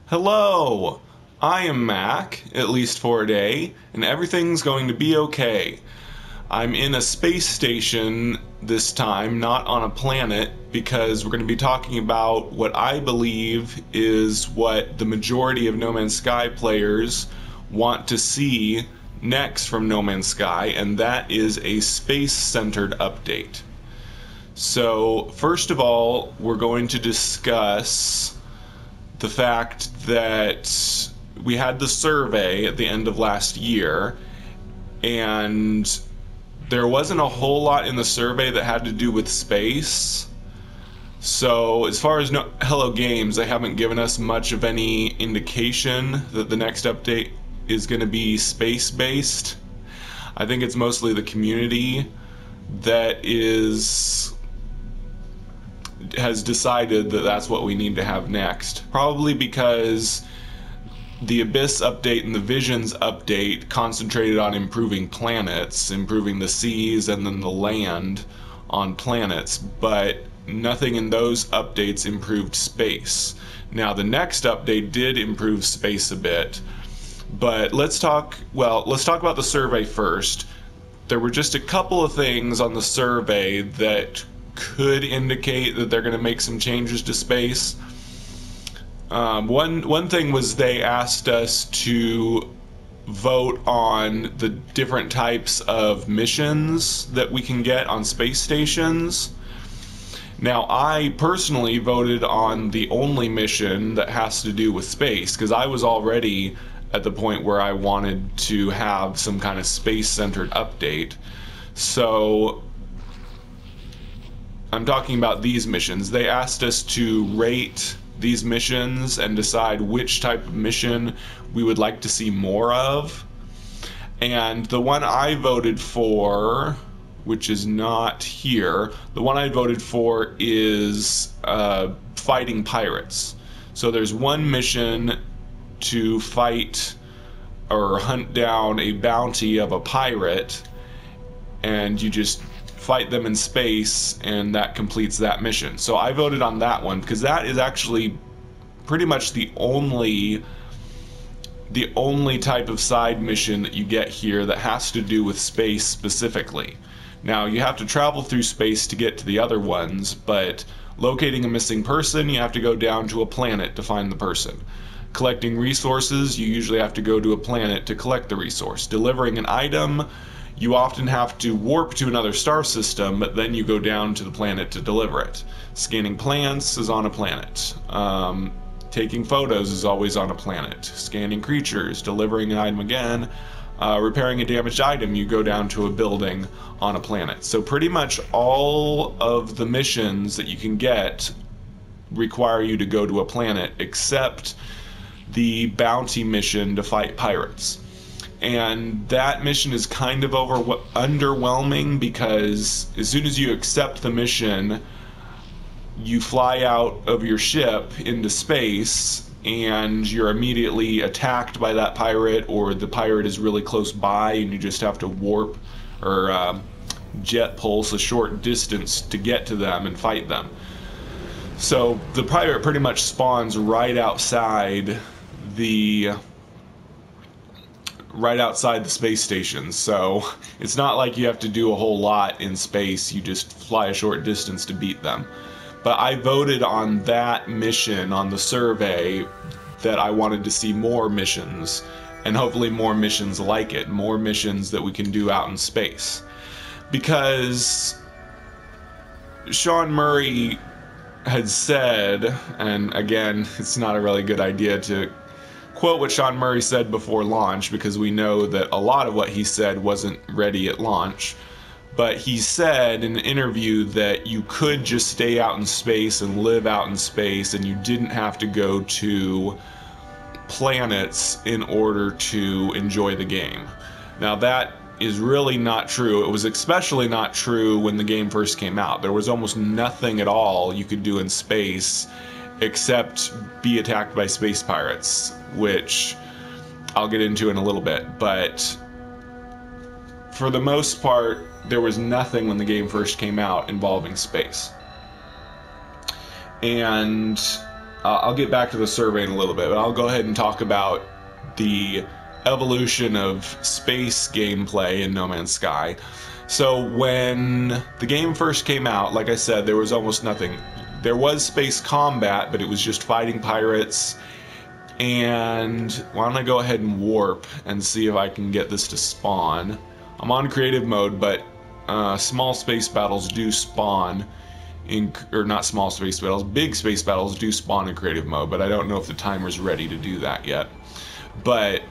Hello! I am Mac, at least for a day, and everything's going to be okay. I'm in a space station this time, not on a planet, because we're going to be talking about what I believe is what the majority of No Man's Sky players want to see next from No Man's Sky, and that is a space-centered update. So, first of all, we're going to discuss the fact that we had the survey at the end of last year, and there wasn't a whole lot in the survey that had to do with space. So as far as Hello Games, they haven't given us much of any indication that the next update is going to be space-based. I think it's mostly the community that has decided that that's what we need to have next. Probably because the Abyss update and the Visions update concentrated on improving planets, improving the seas and then the land on planets, but nothing in those updates improved space. Now the next update did improve space a bit, but let's talk about the survey first. There were just a couple of things on the survey that could indicate that they're going to make some changes to space. One thing was they asked us to vote on the different types of missions that we can get on space stations. Now, I personally voted on the only mission that has to do with space, because I was already at the point where I wanted to have some kind of space-centered update. So I'm talking about these missions. They asked us to rate these missions and decide which type of mission we would like to see more of. And the one I voted for, which is not here, the one I voted for is fighting pirates. So there's one mission to fight or hunt down a bounty of a pirate, and you just fight them in space, and that completes that mission. So I voted on that one because that is actually pretty much the only type of side mission that you get here that has to do with space specifically. Now, you have to travel through space to get to the other ones, but locating a missing person, you have to go down to a planet to find the person. Collecting resources, you usually have to go to a planet to collect the resource. Delivering an item, you often have to warp to another star system, but then you go down to the planet to deliver it. Scanning plants is on a planet. Taking photos is always on a planet. Scanning creatures, delivering an item again. Repairing a damaged item, you go down to a building on a planet. So pretty much all of the missions that you can get require you to go to a planet, except the bounty mission to fight pirates. And that mission is kind of underwhelming, because as soon as you accept the mission, you fly out of your ship into space and you're immediately attacked by that pirate, or the pirate is really close by and you just have to warp or jet pulse a short distance to get to them and fight them. So the pirate pretty much spawns right outside the space station, so it's not like you have to do a whole lot in space. You just fly a short distance to beat them. But I voted on that mission on the survey that I wanted to see more missions, and hopefully more missions like it, more missions that we can do out in space. Because Sean Murray had said, and again, it's not a really good idea to quote what Sean Murray said before launch, because we know that a lot of what he said wasn't ready at launch, but he said in an interview that you could just stay out in space and live out in space, and you didn't have to go to planets in order to enjoy the game. Now that is really not true. It was especially not true when the game first came out. There was almost nothing at all you could do in space except be attacked by space pirates, which I'll get into in a little bit. But for the most part, there was nothing when the game first came out involving space. And I'll get back to the survey in a little bit, but I'll go ahead and talk about the evolution of space gameplay in No Man's Sky. So when the game first came out, like I said, there was almost nothing. There was space combat, but it was just fighting pirates. And why don't I go ahead and warp and see if I can get this to spawn. I'm on creative mode, but small space battles do spawn or not small space battles, big space battles do spawn in creative mode, but I don't know if the timer's ready to do that yet. But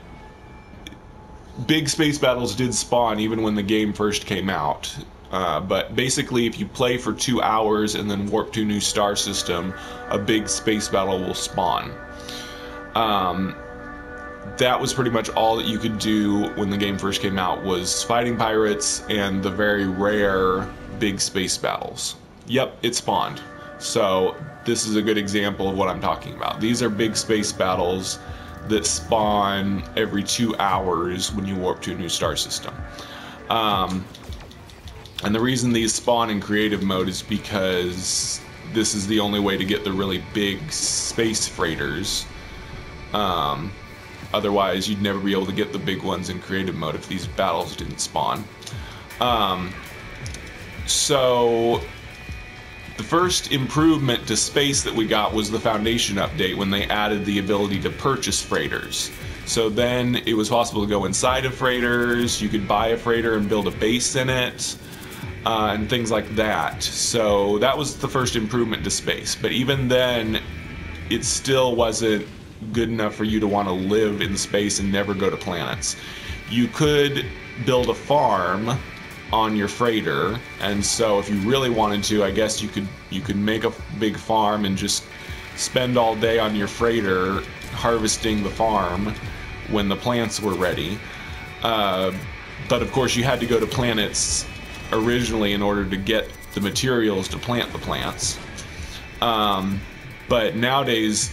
big space battles did spawn even when the game first came out. But basically, if you play for 2 hours and then warp to a new star system, a big space battle will spawn. That was pretty much all that you could do when the game first came out, was fighting pirates and the very rare big space battles. Yep, it spawned. So this is a good example of what I'm talking about. These are big space battles that spawn every 2 hours when you warp to a new star system. And the reason these spawn in creative mode is because this is the only way to get the really big space freighters. Otherwise, you'd never be able to get the big ones in creative mode if these battles didn't spawn. So the first improvement to space that we got was the Foundation update, when they added the ability to purchase freighters. So then it was possible to go inside of freighters, you could buy a freighter and build a base in it, and things like that. So that was the first improvement to space. But even then, it still wasn't good enough for you to want to live in space and never go to planets. You could build a farm on your freighter, and so if you really wanted to, I guess you could make a big farm and just spend all day on your freighter harvesting the farm when the plants were ready. But of course you had to go to planets originally in order to get the materials to plant the plants. But nowadays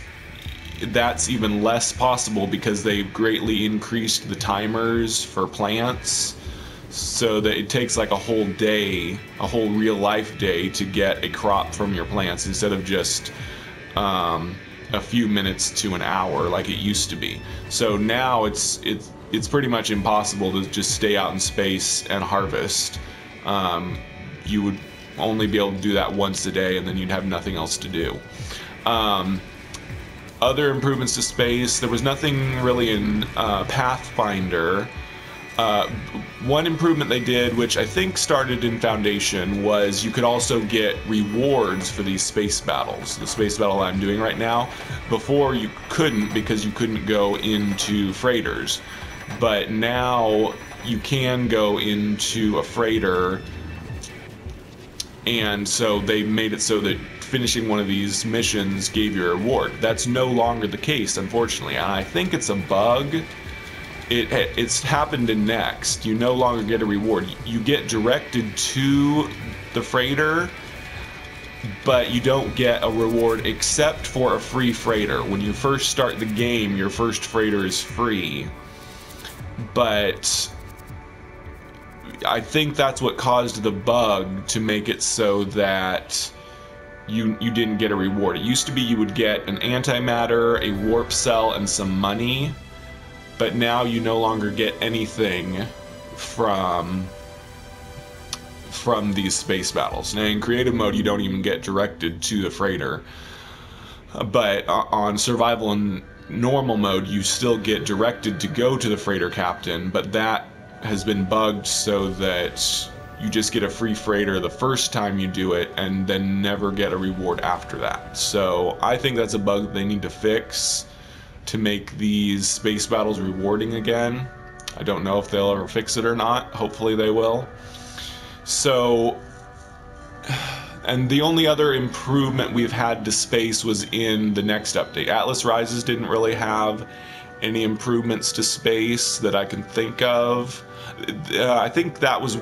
that's even less possible because they've greatly increased the timers for plants, so that it takes like a whole day, a whole real life day, to get a crop from your plants instead of just a few minutes to an hour like it used to be. So now it's pretty much impossible to just stay out in space and harvest. You would only be able to do that once a day, and then you'd have nothing else to do. Other improvements to space, there was nothing really in Pathfinder. One improvement they did, which I think started in Foundation, was you could also get rewards for these space battles. The space battle I'm doing right now. Before you couldn't, because you couldn't go into freighters. But now you can go into a freighter, and so they made it so that finishing one of these missions gave you a reward. That's no longer the case, unfortunately, and I think it's a bug. It's happened in Next. You no longer get a reward. You get directed to the freighter, but you don't get a reward except for a free freighter. When you first start the game, your first freighter is free, but I think that's what caused the bug to make it so that you didn't get a reward. It used to be you would get an antimatter, a warp cell, and some money, but now you no longer get anything from these space battles. Now in creative mode you don't even get directed to the freighter, but on survival and normal mode you still get directed to go to the freighter captain, but that has been bugged so that you just get a free freighter the first time you do it and then never get a reward after that. So I think that's a bug they need to fix to make these space battles rewarding again. I don't know if they'll ever fix it or not. Hopefully they will. So, and the only other improvement we've had to space was in the next update. Atlas Rises didn't really have any improvements to space that I can think of. I think that was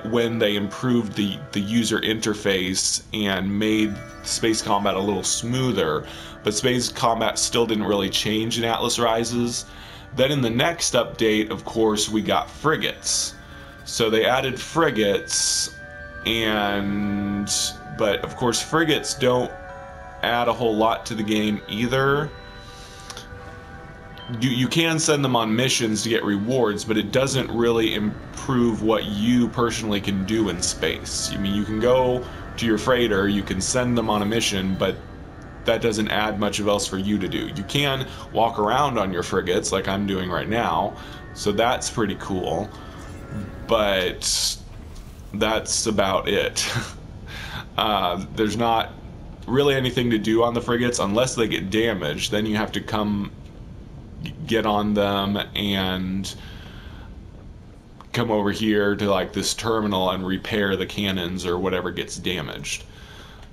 when they improved the user interface and made space combat a little smoother, but space combat still didn't really change in Atlas Rises. Then in the next update, of course, we got frigates. So they added frigates, but of course frigates don't add a whole lot to the game either. You can send them on missions to get rewards, but it doesn't really improve what you personally can do in space. I mean, you can go to your freighter, you can send them on a mission, but that doesn't add much of else for you to do. You can walk around on your frigates like I'm doing right now, so that's pretty cool, but that's about it. There's not really anything to do on the frigates unless they get damaged. Then you have to come get on them and come over here to like this terminal and repair the cannons or whatever gets damaged.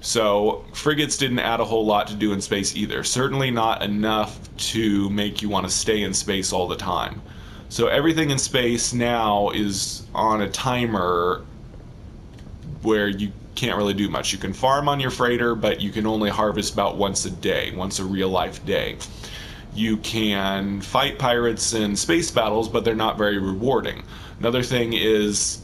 So frigates didn't add a whole lot to do in space either. Certainly not enough to make you want to stay in space all the time. So everything in space now is on a timer where you can't really do much. You can farm on your freighter, but you can only harvest about once a day, once a real life day. You can fight pirates in space battles, but they're not very rewarding. Another thing is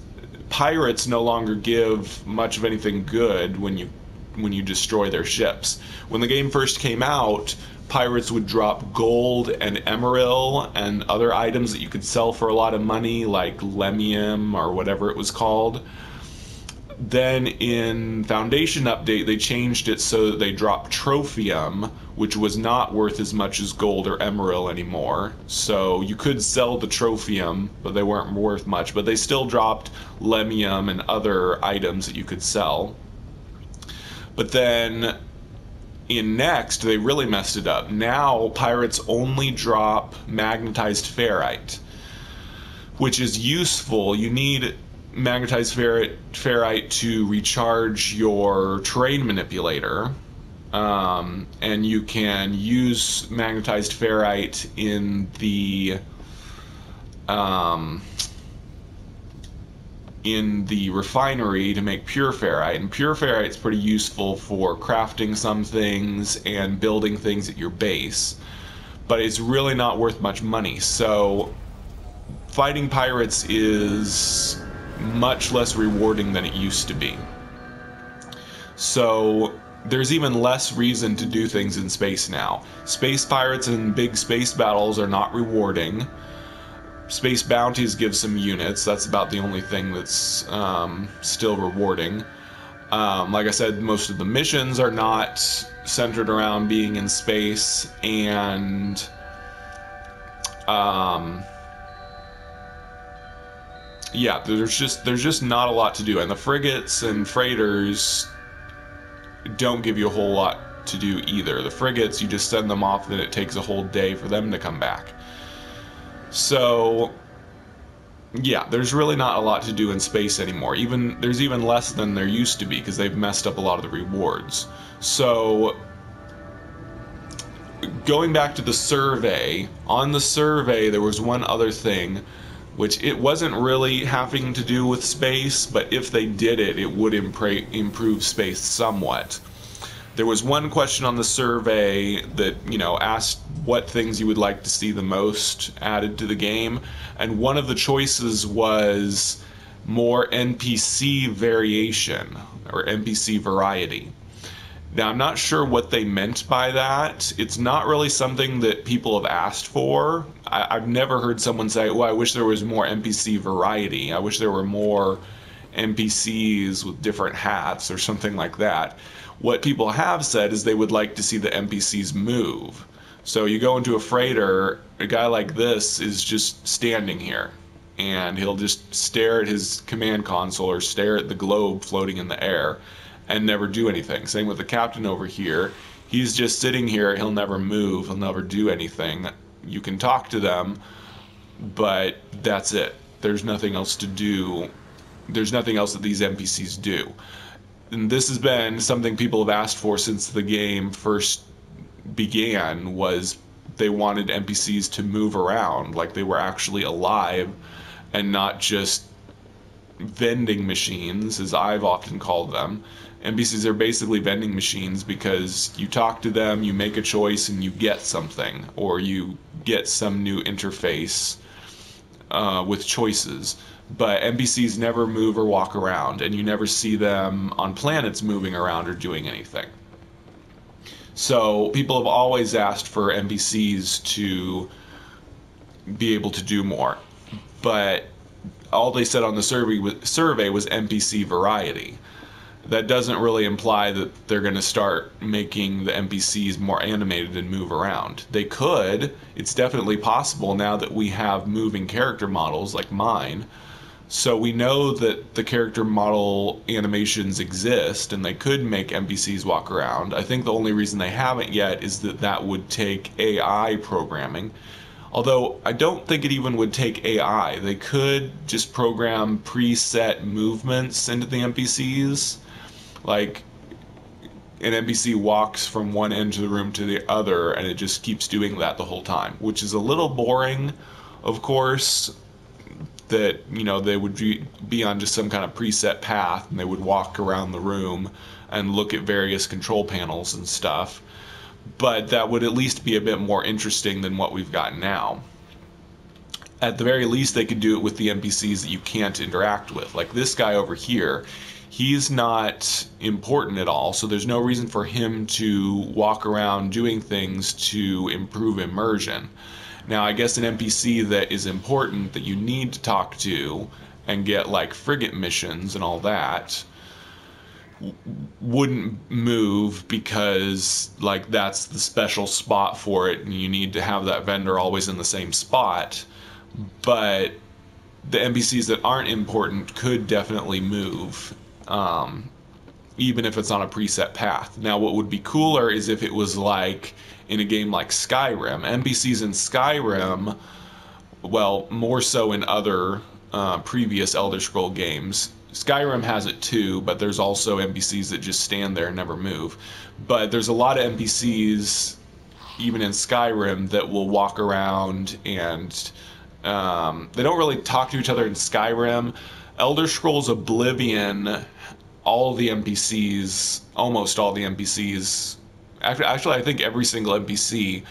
pirates no longer give much of anything good when you destroy their ships. When the game first came out, pirates would drop gold and emeril and other items that you could sell for a lot of money, like lemium or whatever it was called. Then in Foundation Update, they changed it so that they dropped trophium, which was not worth as much as gold or emeril anymore. So you could sell the trophium, but they weren't worth much. But they still dropped lemium and other items that you could sell. But then in Next, they really messed it up. Now pirates only drop magnetized ferrite, which is useful. You need magnetized ferrite to recharge your terrain manipulator, and you can use magnetized ferrite in the refinery to make pure ferrite, and pure ferrite is pretty useful for crafting some things and building things at your base, but it's really not worth much money. So fighting pirates is much less rewarding than it used to be. So there's even less reason to do things in space now. Space pirates and big space battles are not rewarding. Space bounties give some units. That's about the only thing that's still rewarding. Like I said, most of the missions are not centered around being in space, and yeah, there's just not a lot to do, and the frigates and freighters don't give you a whole lot to do either. The frigates, you just send them off, then it takes a whole day for them to come back. So yeah, there's really not a lot to do in space anymore. There's even less than there used to be because they've messed up a lot of the rewards. So going back to the survey, on the survey there was one other thing, which it wasn't really having to do with space, but if they did it, it would improve space somewhat. There was one question on the survey that, asked what things you would like to see the most added to the game, and one of the choices was more NPC variation, or NPC variety. Now, I'm not sure what they meant by that. It's not really something that people have asked for. I've never heard someone say, well, I wish there was more NPC variety. I wish there were more NPCs with different hats or something like that. What people have said is they would like to see the NPCs move. So you go into a freighter, a guy like this is just standing here, and he'll just stare at his command console or stare at the globe floating in the air and never do anything. Same with the captain over here. He's just sitting here, he'll never move, he'll never do anything. You can talk to them, but that's it. There's nothing else to do. There's nothing else that these NPCs do. And this has been something people have asked for since the game first began, was they wanted NPCs to move around, like they were actually alive and not just vending machines, as I've often called them. NPCs are basically vending machines because you talk to them, you make a choice, and you get something, or you get some new interface with choices. But NPCs never move or walk around, and you never see them on planets moving around or doing anything. So people have always asked for NPCs to be able to do more, but all they said on the survey was NPC variety. That doesn't really imply that they're going to start making the NPCs more animated and move around. They could. It's definitely possible now that we have moving character models like mine. So we know that the character model animations exist and they could make NPCs walk around. I think the only reason they haven't yet is that that would take AI programming. Although I don't think it even would take AI. They could just program preset movements into the NPCs. Like an NPC walks from one end of the room to the other and it just keeps doing that the whole time, which is a little boring, of course, that, you know, they would be on just some kind of preset path and they would walk around the room and look at various control panels and stuff. But that would at least be a bit more interesting than what we've got now. At the very least, they could do it with the NPCs that you can't interact with. Like this guy over here, he's not important at all, so there's no reason for him to walk around doing things to improve immersion. Now, I guess an NPC that is important that you need to talk to and get like frigate missions and all that wouldn't move because like that's the special spot for it and you need to have that vendor always in the same spot. But the NPCs that aren't important could definitely move, even if it's on a preset path. Now what would be cooler is if it was like in a game like Skyrim. NPCs in Skyrim, well, more so in other previous Elder Scroll games. Skyrim has it too, but there's also NPCs that just stand there and never move. But there's a lot of NPCs, even in Skyrim, that will walk around and they don't really talk to each other in Skyrim. Elder Scrolls Oblivion, all the NPCs, almost all the NPCs, actually I think every single NPC,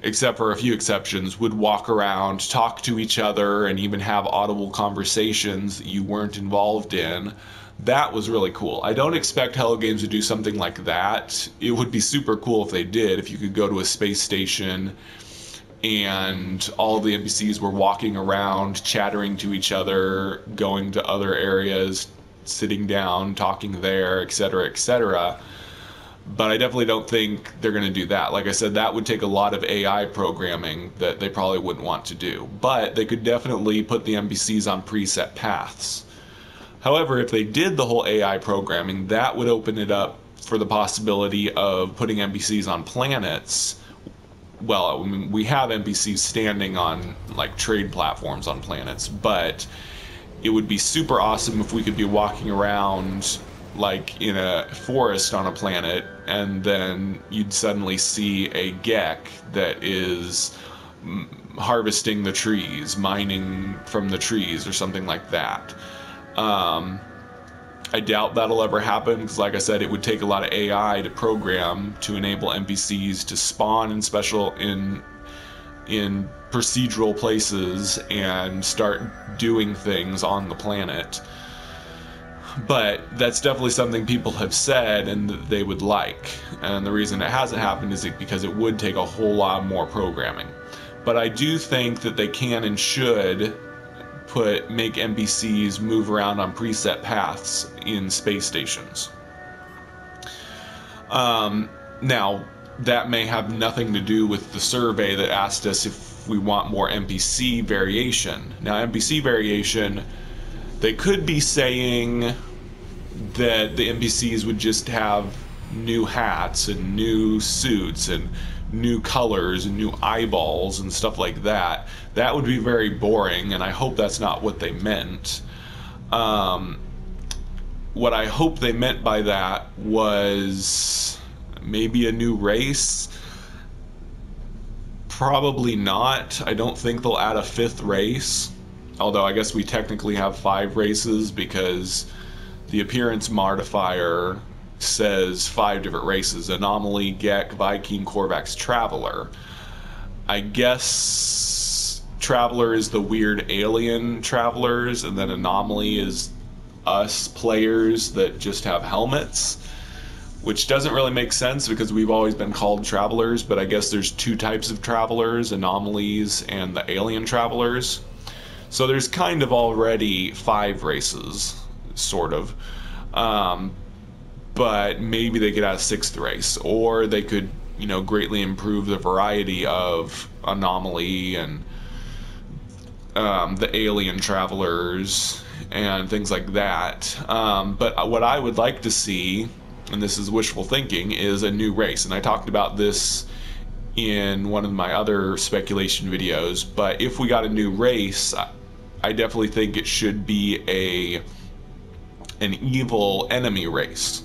except for a few exceptions, would walk around, talk to each other, and even have audible conversations that you weren't involved in. That was really cool. I don't expect Hello Games to do something like that. It would be super cool if they did, if you could go to a space station and all the NPCs were walking around, chattering to each other, going to other areas, sitting down, talking there, etc., etc. But I definitely don't think they're going to do that. Like I said, that would take a lot of AI programming that they probably wouldn't want to do. But they could definitely put the NPCs on preset paths. However, if they did the whole AI programming, that would open it up for the possibility of putting NPCs on planets. Well, I mean, we have NPCs standing on like trade platforms on planets, but it would be super awesome if we could be walking around like in a forest on a planet and then you'd suddenly see a Gek that is harvesting the trees, mining from the trees or something like that. I doubt that'll ever happen because, like I said, it would take a lot of AI to program to enable NPCs to spawn in in procedural places and start doing things on the planet. But that's definitely something people have said and that they would like. And the reason it hasn't happened is because it would take a whole lot more programming. But I do think that they can and should make NPCs move around on preset paths in space stations. Now, that may have nothing to do with the survey that asked us if we want more NPC variation. Now, NPC variation, they could be saying that the NPCs would just have new hats and new suits and new colors and new eyeballs and stuff like that. That would be very boring, and I hope that's not what they meant. What I hope they meant by that was maybe a new race. Probably not. I don't think they'll add a fifth race. Although I guess we technically have 5 races because the appearance modifier says 5 different races: Anomaly, Gek, Viking, Korvax, Traveler. I guess Traveler is the weird alien travelers, and then Anomaly is us players that just have helmets. which doesn't really make sense because we've always been called travelers, but I guess there's two types of travelers, anomalies and the alien travelers. So there's kind of already 5 races, sort of. But maybe they could add a 6th race, or they could, you know, greatly improve the variety of anomaly and the alien travelers and things like that. But what I would like to see, and this is wishful thinking, is a new race. And I talked about this in one of my other speculation videos, but if we got a new race, I definitely think it should be an evil enemy race.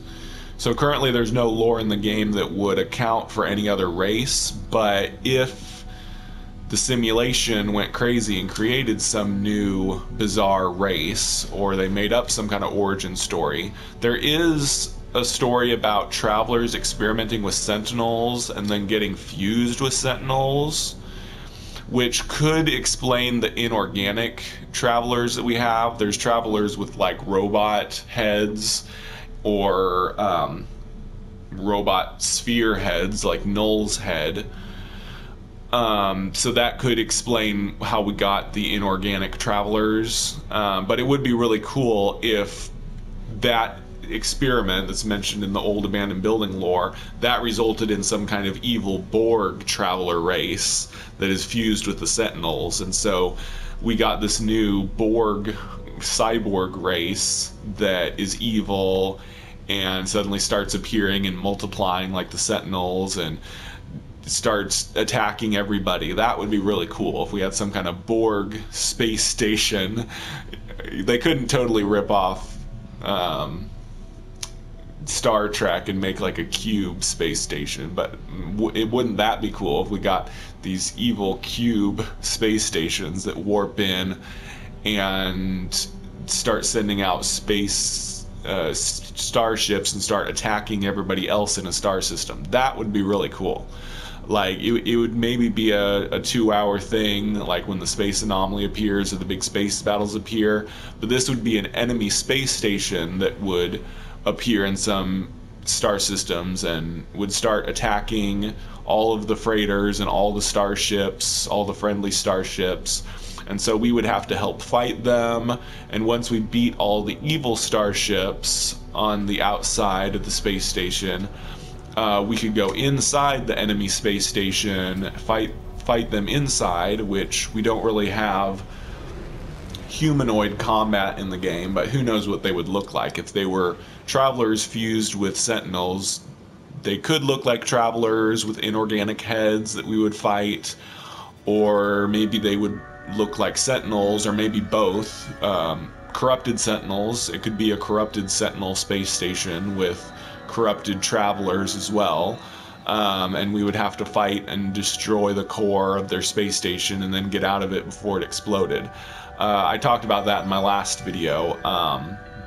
So currently there's no lore in the game that would account for any other race, but if the simulation went crazy and created some new bizarre race, or they made up some kind of origin story, there is a story about travelers experimenting with sentinels and then getting fused with sentinels, which could explain the inorganic travelers that we have. There's travelers with like robot heads or robot sphere heads, like Null's head. So that could explain how we got the inorganic travelers. But it would be really cool if that experiment that's mentioned in the old abandoned building lore, that resulted in some kind of evil Borg traveler race that is fused with the Sentinels. And so we got this new Borg cyborg race that is evil and suddenly starts appearing and multiplying like the Sentinels and starts attacking everybody. That would be really cool if we had some kind of Borg space station. They couldn't totally rip off Star Trek and make like a cube space station, but wouldn't that be cool if we got these evil cube space stations that warp in and start sending out space starships and start attacking everybody else in a star system? That would be really cool. Like it would maybe be a 2-hour thing, like when the space anomaly appears or the big space battles appear, but this would be an enemy space station that would appear in some star systems and would start attacking all of the freighters and all the starships, all the friendly starships. And so we would have to help fight them, and once we beat all the evil starships on the outside of the space station, we could go inside the enemy space station, fight them inside, which we don't really have humanoid combat in the game, but who knows what they would look like. If they were travelers fused with sentinels, they could look like travelers with inorganic heads that we would fight, or maybe they would look like sentinels, or maybe both. Corrupted sentinels, it could be a corrupted sentinel space station with corrupted travelers as well, and we would have to fight and destroy the core of their space station and then get out of it before it exploded. I talked about that in my last video,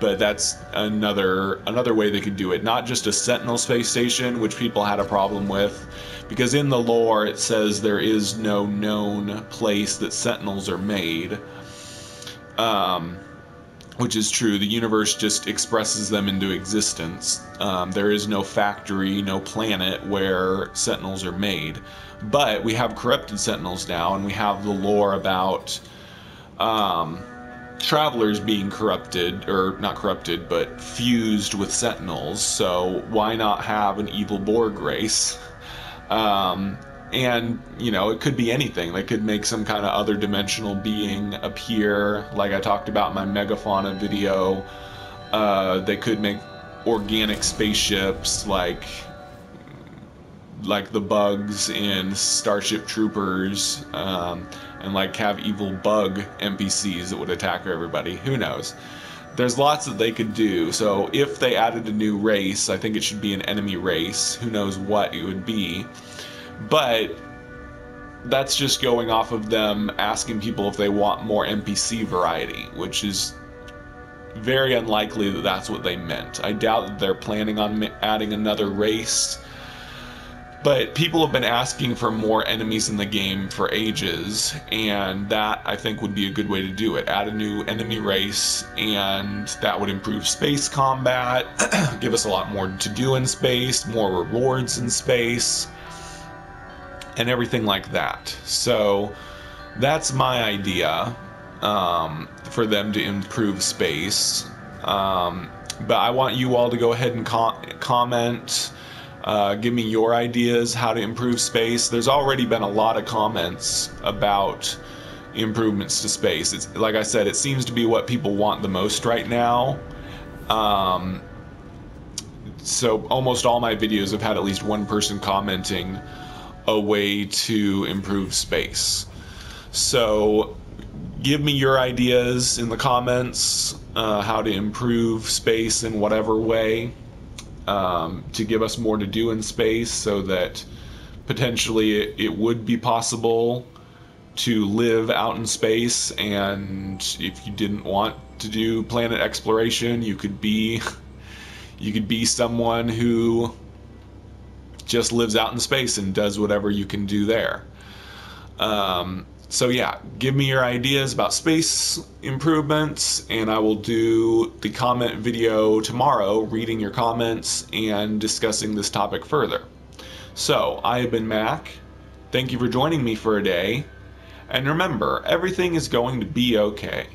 but that's another way they could do it. Not just a Sentinel space station, which people had a problem with, because in the lore it says there is no known place that Sentinels are made, which is true. The universe just expresses them into existence. There is no factory, no planet where Sentinels are made. But we have corrupted Sentinels now, and we have the lore about travelers being corrupted, or not corrupted, but fused with Sentinels. So why not have an evil Borg race? And, you know, it could be anything. They could make some kind of other dimensional being appear, like I talked about in my Megafauna video. They could make organic spaceships like the bugs in Starship Troopers, and like have evil bug NPCs that would attack everybody. Who knows? There's lots that they could do. So if they added a new race, I think it should be an enemy race. Who knows what it would be? But that's just going off of them asking people if they want more NPC variety, which is very unlikely that that's what they meant. I doubt that they're planning on adding another race. But people have been asking for more enemies in the game for ages, and that I think would be a good way to do it. Add a new enemy race, and that would improve space combat, give us a lot more to do in space, more rewards in space, and everything like that. So that's my idea, for them to improve space. But I want you all to go ahead and comment. Give me your ideas how to improve space. There's already been a lot of comments about improvements to space. It's like I said, it seems to be what people want the most right now. So almost all my videos have had at least one person commenting a way to improve space. So give me your ideas in the comments, how to improve space in whatever way. To give us more to do in space, so that potentially it would be possible to live out in space, and if you didn't want to do planet exploration, you could be someone who just lives out in space and does whatever you can do there. So yeah, give me your ideas about space improvements, and I will do the comment video tomorrow, reading your comments and discussing this topic further. So, I have been Mac. Thank you for joining me for a day, and remember, everything is going to be okay.